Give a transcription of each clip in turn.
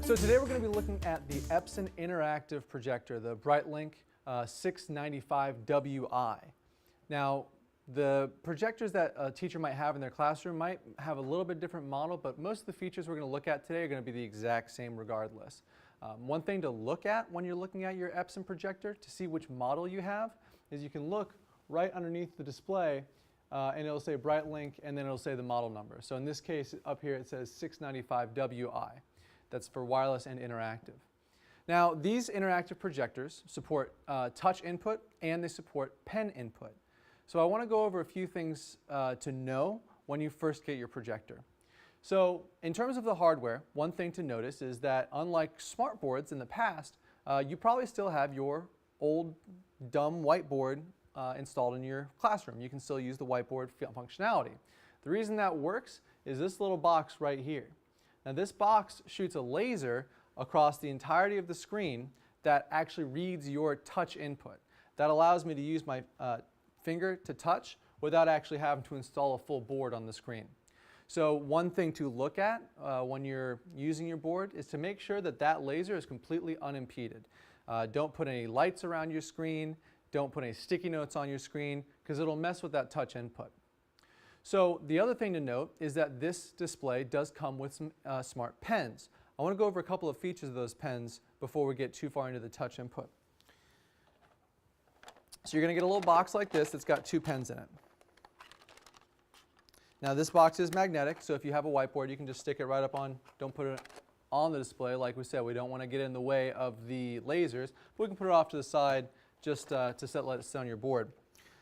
So today we're going to be looking at the Epson interactive projector, the BrightLink 695WI. Now, the projectors that a teacher might have in their classroom might have a little bit different model, but most of the features we're going to look at today are going to be the exact same regardless. One thing to look at when you're looking at your Epson projector to see which model you have is you can look right underneath the display and it'll say BrightLink and then it'll say the model number. So in this case up here it says 695WI. That's for wireless and interactive. Now these interactive projectors support touch input and they support pen input. So I want to go over a few things to know when you first get your projector. So in terms of the hardware, one thing to notice is that unlike smart boards in the past, you probably still have your old dumb whiteboard installed in your classroom. You can still use the whiteboard functionality. The reason that works is this little box right here. Now this box shoots a laser across the entirety of the screen that actually reads your touch input. That allows me to use my finger to touch without actually having to install a full board on the screen. So one thing to look at when you're using your board is to make sure that that laser is completely unimpeded. Don't put any lights around your screen, don't put any sticky notes on your screen because it'll mess with that touch input. So the other thing to note is that this display does come with some smart pens. I want to go over a couple of features of those pens before we get too far into the touch input. So you're going to get a little box like this that's got two pens in it. Now this box is magnetic, so if you have a whiteboard you can just stick it right up on, don't put it on the display. Like we said, we don't want to get in the way of the lasers, but we can put it off to the side just to let it sit on your board.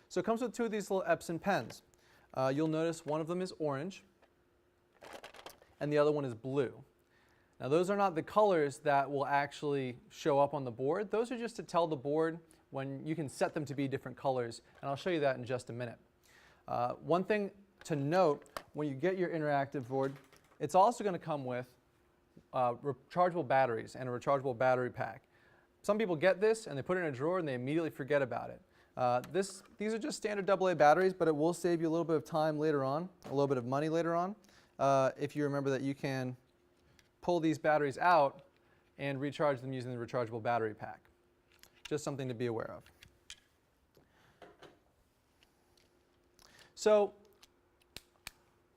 So it comes with two of these little Epson pens. You'll notice one of them is orange and the other one is blue. Now those are not the colors that will actually show up on the board. Those are just to tell the board when you can set them to be different colors, and I'll show you that in just a minute. One thing to note when you get your interactive board, it's also going to come with rechargeable batteries and a rechargeable battery pack. Some people get this and they put it in a drawer and they immediately forget about it. These are just standard AA batteries, but it will save you a little bit of time later on, a little bit of money later on, if you remember that you can pull these batteries out and recharge them using the rechargeable battery pack. Just something to be aware of. So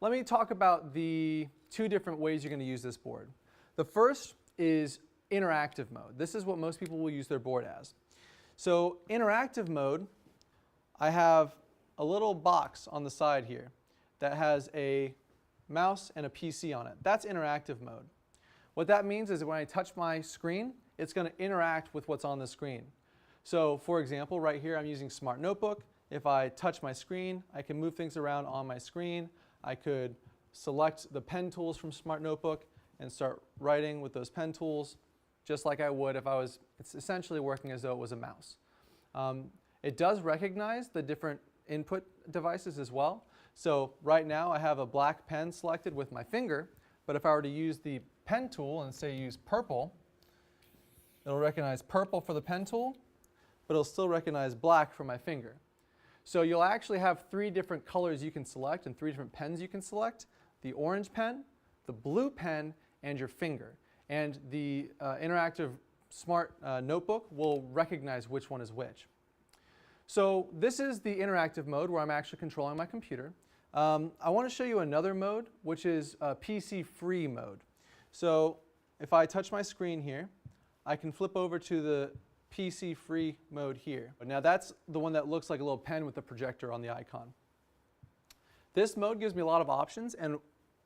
let me talk about the two different ways you're going to use this board. The first is interactive mode. This is what most people will use their board as. So interactive mode, I have a little box on the side here that has a mouse and a PC on it. That's interactive mode. What that means is that when I touch my screen, it's going to interact with what's on the screen. So for example, right here I'm using Smart Notebook. If I touch my screen, I can move things around on my screen. I could select the pen tools from Smart Notebook and start writing with those pen tools just like I would if I was, it's essentially working as though it was a mouse. It does recognize the different input devices as well. So right now I have a black pen selected with my finger, but if I were to use the pen tool and say use purple, it'll recognize purple for the pen tool, but it'll still recognize black for my finger. So you'll actually have three different colors you can select and three different pens you can select: the orange pen, the blue pen, and your finger. And the interactive smart notebook will recognize which one is which. So this is the interactive mode where I'm actually controlling my computer. I want to show you another mode, which is PC free mode. So if I touch my screen here, I can flip over to the PC free mode here. Now that's the one that looks like a little pen with a projector on the icon. This mode gives me a lot of options, and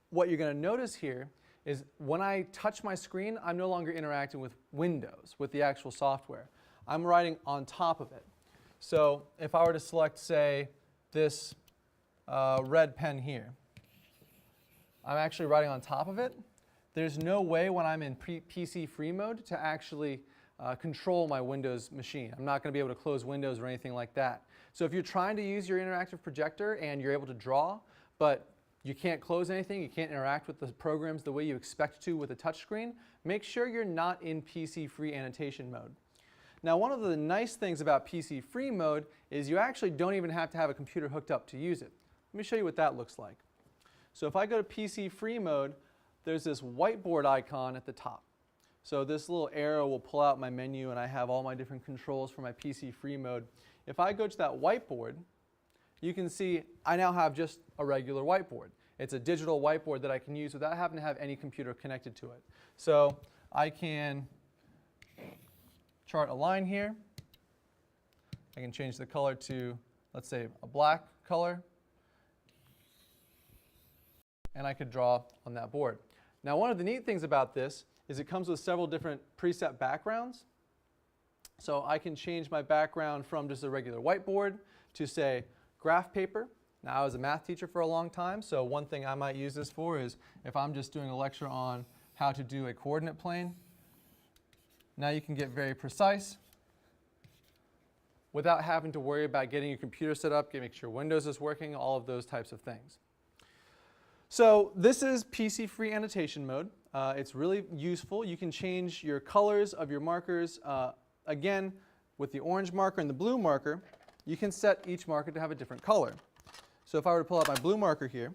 what you're going to notice here is when I touch my screen, I'm no longer interacting with Windows, with the actual software. I'm writing on top of it. So if I were to select, say, this red pen here, I'm actually writing on top of it. There's no way when I'm in PC free mode to actually control my Windows machine. I'm not going to be able to close Windows or anything like that. So if you're trying to use your interactive projector and you're able to draw, but you can't close anything, you can't interact with the programs the way you expect to with a touchscreen, make sure you're not in PC free annotation mode. Now one of the nice things about PC free mode is you actually don't even have to have a computer hooked up to use it. Let me show you what that looks like. So if I go to PC free mode, there's this whiteboard icon at the top. So this little arrow will pull out my menu and I have all my different controls for my PC free mode. If I go to that whiteboard, you can see I now have just a regular whiteboard. It's a digital whiteboard that I can use without having to have any computer connected to it. So I can chart a line here. I can change the color to, let's say, a black color. And I could draw on that board. Now, one of the neat things about this is it comes with several different preset backgrounds. So I can change my background from just a regular whiteboard to, say, graph paper. Now, I was a math teacher for a long time, so one thing I might use this for is if I'm just doing a lecture on how to do a coordinate plane. Now you can get very precise without having to worry about getting your computer set up, making sure Windows is working, all of those types of things. So this is PC free annotation mode. It's really useful. You can change your colors of your markers. Again, with the orange marker and the blue marker, you can set each marker to have a different color. So if I were to pull out my blue marker here,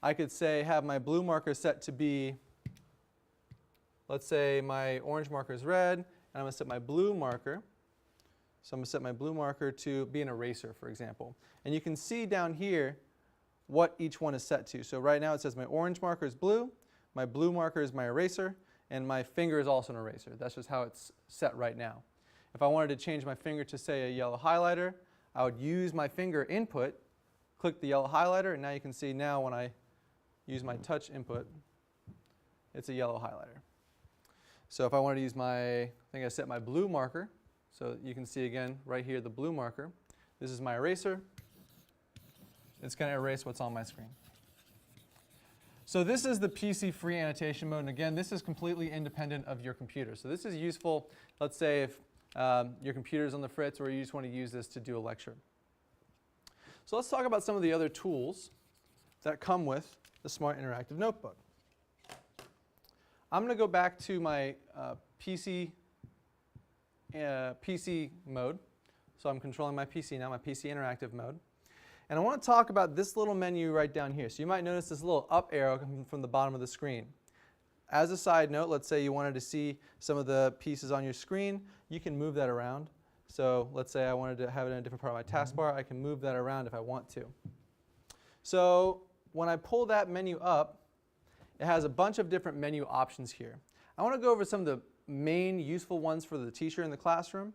I could say have my blue marker set to be, let's say my orange marker is red, and I'm going to set my blue marker. So I'm going to set my blue marker to be an eraser, for example. And you can see down here what each one is set to. So right now it says my orange marker is blue, my blue marker is my eraser, and my finger is also an eraser. That's just how it's set right now. If I wanted to change my finger to, say, a yellow highlighter, I would use my finger input, click the yellow highlighter, and now you can see now when I use my touch input, it's a yellow highlighter. So if I wanted to use I think I set my blue marker, so you can see again right here the blue marker. This is my eraser. It's going to erase what's on my screen. So this is the PC free annotation mode, and again, this is completely independent of your computer. So this is useful, let's say if your computer's on the fritz or you just want to use this to do a lecture. So let's talk about some of the other tools that come with the Smart Interactive Notebook. I'm going to go back to my PC mode. So I'm controlling my PC now, my PC interactive mode. And I want to talk about this little menu right down here. So you might notice this little up arrow coming from the bottom of the screen. As a side note, let's say you wanted to see some of the pieces on your screen, you can move that around. So let's say I wanted to have it in a different part of my taskbar, I can move that around if I want to. So when I pull that menu up, it has a bunch of different menu options here. I want to go over some of the main useful ones for the teacher in the classroom.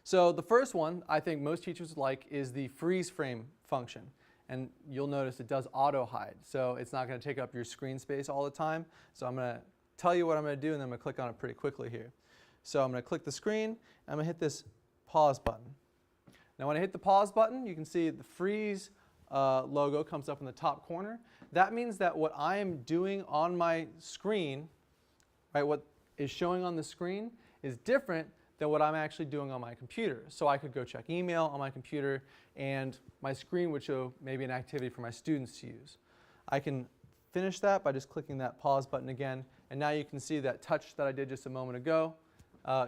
So the first one I think most teachers like is the freeze frame function. And you'll notice it does auto hide. So it's not going to take up your screen space all the time. So I'm going to tell you what I'm going to do, and then I'm going to click on it pretty quickly here. So I'm going to click the screen, and I'm going to hit this pause button. Now when I hit the pause button, you can see the freeze logo comes up in the top corner. That means that what I am doing on my screen, right, what is showing on the screen is different than what I'm actually doing on my computer. So I could go check email on my computer and my screen would show maybe an activity for my students to use. I can finish that by just clicking that pause button again, and now you can see that touch that I did just a moment ago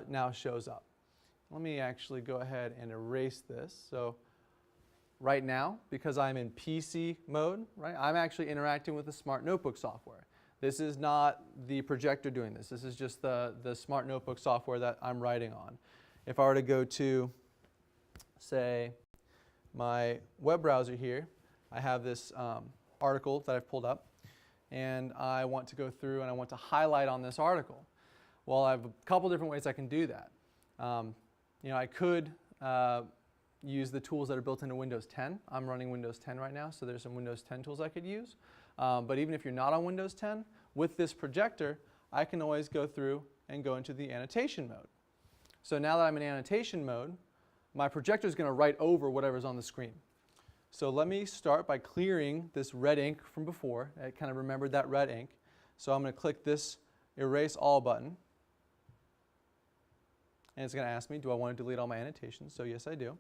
now shows up. Let me actually go ahead and erase this. So right now, because I'm in PC mode, right, I'm actually interacting with the Smart Notebook software. This is not the projector doing this. This is just the Smart Notebook software that I'm writing on. If I were to go to, say, my web browser here, I have this article that I've pulled up, and I want to go through and I want to highlight on this article. Well, I have a couple different ways I can do that. I could use the tools that are built into Windows 10. I'm running Windows 10 right now, so there's some Windows 10 tools I could use. But even if you're not on Windows 10, with this projector, I can always go through and go into the annotation mode. So now that I'm in annotation mode, my projector is going to write over whatever's on the screen. So let me start by clearing this red ink from before. I kind of remembered that red ink. So I'm going to click this Erase All button. And it's going to ask me, do I want to delete all my annotations? So yes, I do.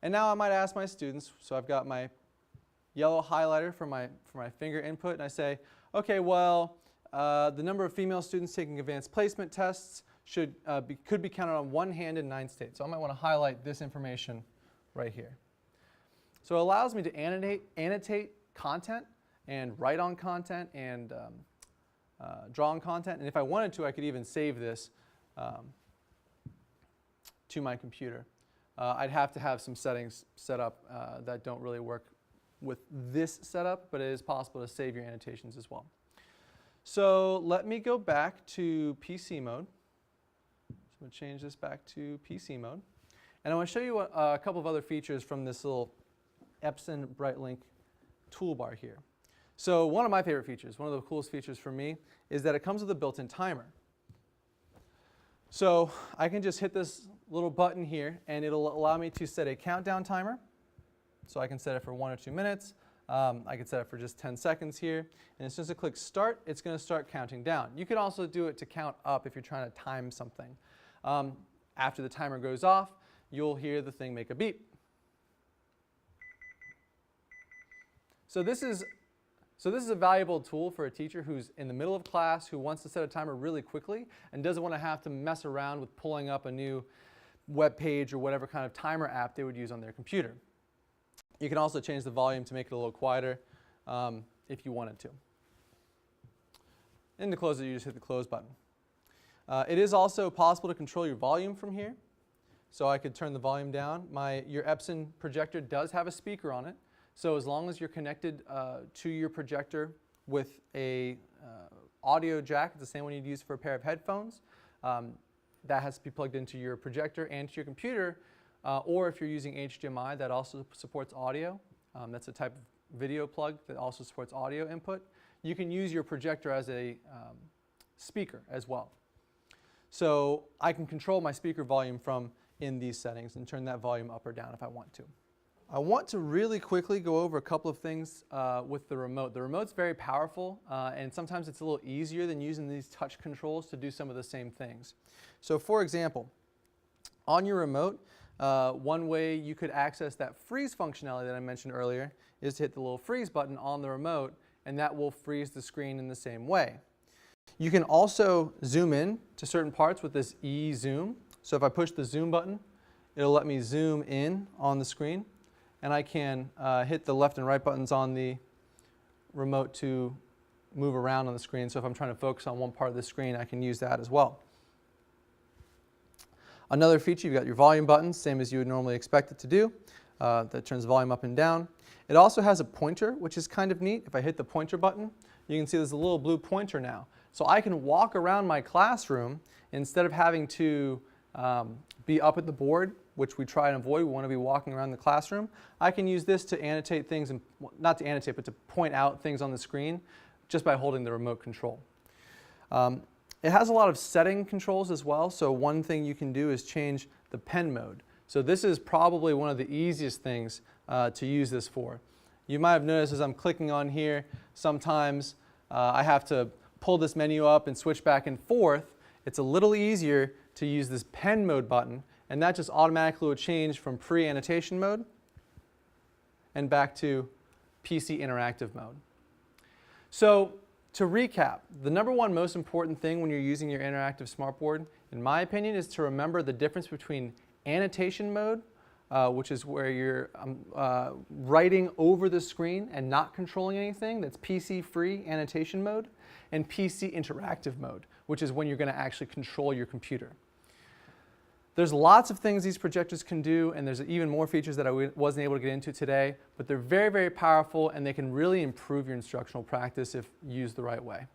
And now I might ask my students, so I've got my yellow highlighter for my finger input, and I say, okay, well, the number of female students taking advanced placement tests could be counted on one hand in 9 states. So I might want to highlight this information right here. So it allows me to annotate content and write on content and drawing content. And if I wanted to, I could even save this to my computer. I'd have to have some settings set up that don't really work with this setup, but it is possible to save your annotations as well. So let me go back to PC mode. So I'm going to change this back to PC mode. And I want to show you a couple of other features from this little Epson BrightLink toolbar here. So one of my favorite features, one of the coolest features for me, is that it comes with a built-in timer. So I can just hit this little button here, and it'll allow me to set a countdown timer. So I can set it for 1 or 2 minutes. I can set it for just 10 seconds here. And as soon as I click start, it's going to start counting down. You can also do it to count up if you're trying to time something. After the timer goes off, you'll hear the thing make a beep. So this is a valuable tool for a teacher who's in the middle of class, who wants to set a timer really quickly and doesn't want to have to mess around with pulling up a new web page or whatever kind of timer app they would use on their computer. You can also change the volume to make it a little quieter if you wanted to. And to close it, you just hit the close button. It is also possible to control your volume from here. So I could turn the volume down. Your Epson projector does have a speaker on it. So as long as you're connected to your projector with a audio jack, it's the same one you'd use for a pair of headphones, that has to be plugged into your projector and to your computer. Or if you're using HDMI, that also supports audio. That's a type of video plug that also supports audio input. You can use your projector as a speaker as well. So I can control my speaker volume from in these settings and turn that volume up or down if I want to. I want to really quickly go over a couple of things with the remote. The remote's very powerful, and sometimes it's a little easier than using these touch controls to do some of the same things. So for example, on your remote, one way you could access that freeze functionality that I mentioned earlier is to hit the little freeze button on the remote, and that will freeze the screen in the same way. You can also zoom in to certain parts with this E-zoom. So if I push the zoom button, it'll let me zoom in on the screen, and I can hit the left and right buttons on the remote to move around on the screen. So if I'm trying to focus on one part of the screen, I can use that as well. Another feature, you've got your volume buttons, same as you would normally expect it to do. That turns volume up and down. It also has a pointer, which is kind of neat. If I hit the pointer button, you can see there's a little blue pointer now. So I can walk around my classroom instead of having to be up at the board, which we try and avoid. We want to be walking around the classroom. I can use this to annotate things, and not to annotate, but to point out things on the screen just by holding the remote control. It has a lot of setting controls as well. So one thing you can do is change the pen mode. So this is probably one of the easiest things to use this for. You might have noticed as I'm clicking on here, sometimes I have to pull this menu up and switch back and forth. It's a little easier to use this pen mode button, and that just automatically will change from pre-annotation mode and back to PC interactive mode. So to recap, the number one most important thing when you're using your interactive smartboard, in my opinion, is to remember the difference between annotation mode, which is where you're writing over the screen and not controlling anything. That's PC-free annotation mode. And PC interactive mode, which is when you're going to actually control your computer. There's lots of things these projectors can do, and there's even more features that I wasn't able to get into today, but they're very, very powerful, and they can really improve your instructional practice if used the right way.